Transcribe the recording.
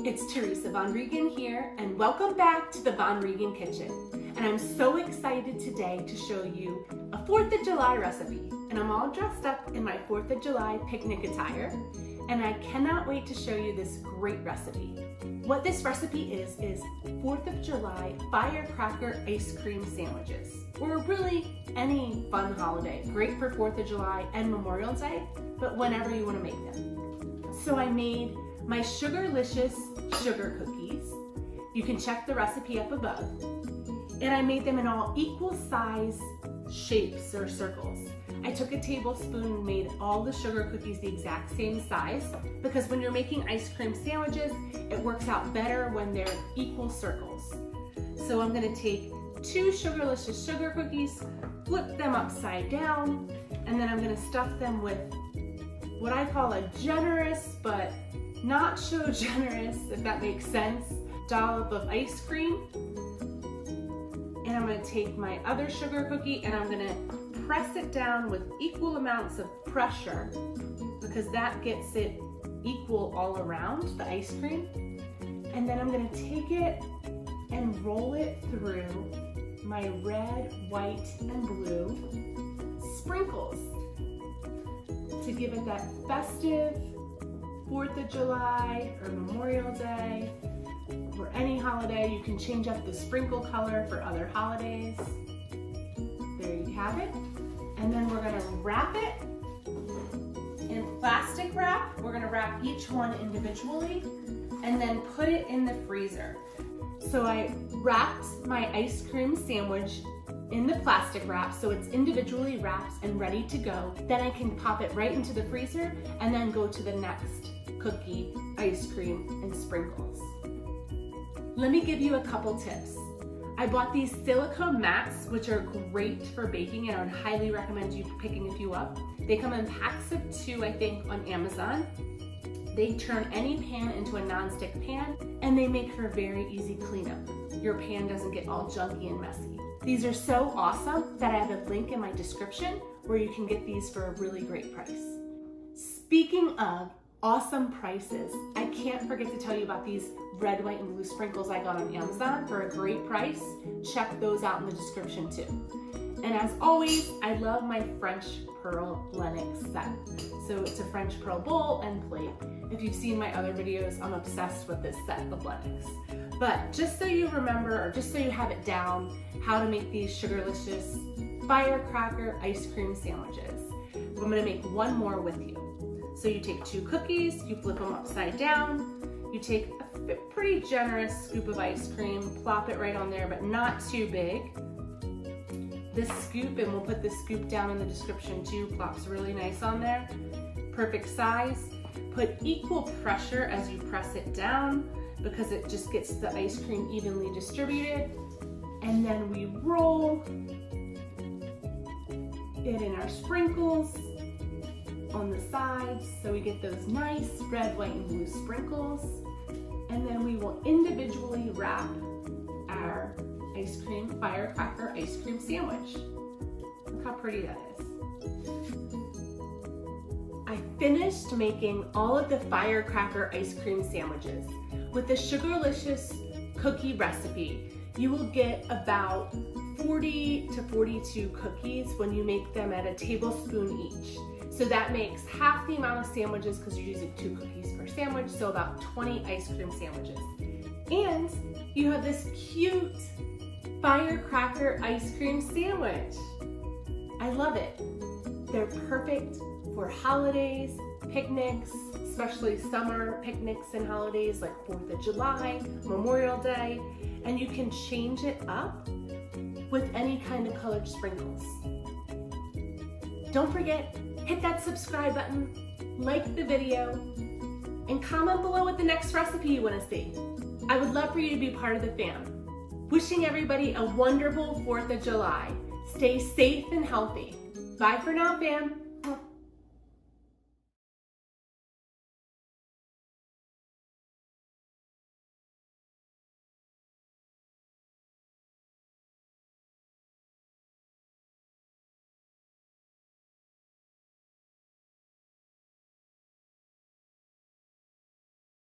It's Teresa Von Regan here, and welcome back to the Von Regan Kitchen. And I'm so excited today to show you a 4th of July recipe. And I'm all dressed up in my 4th of July picnic attire, and I cannot wait to show you this great recipe. What this recipe is 4th of July Firecracker Ice Cream Sandwiches, or really any fun holiday. Great for 4th of July and Memorial Day, but whenever you want to make them. So I made my Sugarlicious sugar cookies. You can check the recipe up above. And I made them in all equal size shapes or circles. I took a tablespoon and made all the sugar cookies the exact same size, because when you're making ice cream sandwiches, it works out better when they're equal circles. So I'm gonna take 2 Sugarlicious sugar cookies, flip them upside down, and then I'm gonna stuff them with what I call a generous, but not so generous, if that makes sense, dollop of ice cream. And I'm gonna take my other sugar cookie and I'm gonna press it down with equal amounts of pressure, because that gets it equal all around the ice cream. And then I'm gonna take it and roll it through my red, white, and blue sprinkles to give it that festive 4th of July or Memorial Day or any holiday. You can change up the sprinkle color for other holidays. There you have it. And then we're gonna wrap it in plastic wrap. We're gonna wrap each one individually and then put it in the freezer. So I wrapped my ice cream sandwich in the plastic wrap so it's individually wrapped and ready to go. Then I can pop it right into the freezer and then go to the next cookie, ice cream, and sprinkles. Let me give you a couple tips. I bought these silicone mats, which are great for baking, and I would highly recommend you picking a few up. They come in packs of 2, I think, on Amazon. They turn any pan into a non-stick pan, and they make for a very easy cleanup. Your pan doesn't get all junky and messy. These are so awesome that I have a link in my description where you can get these for a really great price. Speaking of awesome prices, I can't forget to tell you about these red, white, and blue sprinkles I got on Amazon for a great price. Check those out in the description too. And as always, I love my French pearl Lennox set. So it's a French pearl bowl and plate. If you've seen my other videos, I'm obsessed with this set of Lennox. But just so you remember, or just so you have it down, how to make these Sugarlicious Firecracker Ice Cream Sandwiches, I'm gonna make one more with you. So you take 2 cookies, you flip them upside down, you take a pretty generous scoop of ice cream, plop it right on there, but not too big. This scoop, and we'll put this scoop down in the description too, plops really nice on there. Perfect size. Put equal pressure as you press it down, because it just gets the ice cream evenly distributed. And then we roll it in our sprinkles on the sides, so we get those nice red, white, and blue sprinkles. And then we will individually wrap our ice cream, Firecracker Ice Cream Sandwich. Look how pretty that is. I finished making all of the Firecracker Ice Cream Sandwiches. With the Sugarlicious cookie recipe, you will get about 40 to 42 cookies when you make them at a tablespoon each. So that makes half the amount of sandwiches, because you're using 2 cookies per sandwich, so about 20 ice cream sandwiches. And you have this cute Firecracker Ice Cream Sandwich. I love it. They're perfect for holidays, picnics, especially summer picnics and holidays like 4th of July, Memorial Day, and you can change it up with any kind of colored sprinkles. Don't forget, hit that subscribe button, like the video, and comment below what the next recipe you want to see. I would love for you to be part of the fam. Wishing everybody a wonderful 4th of July. Stay safe and healthy. Bye for now, fam.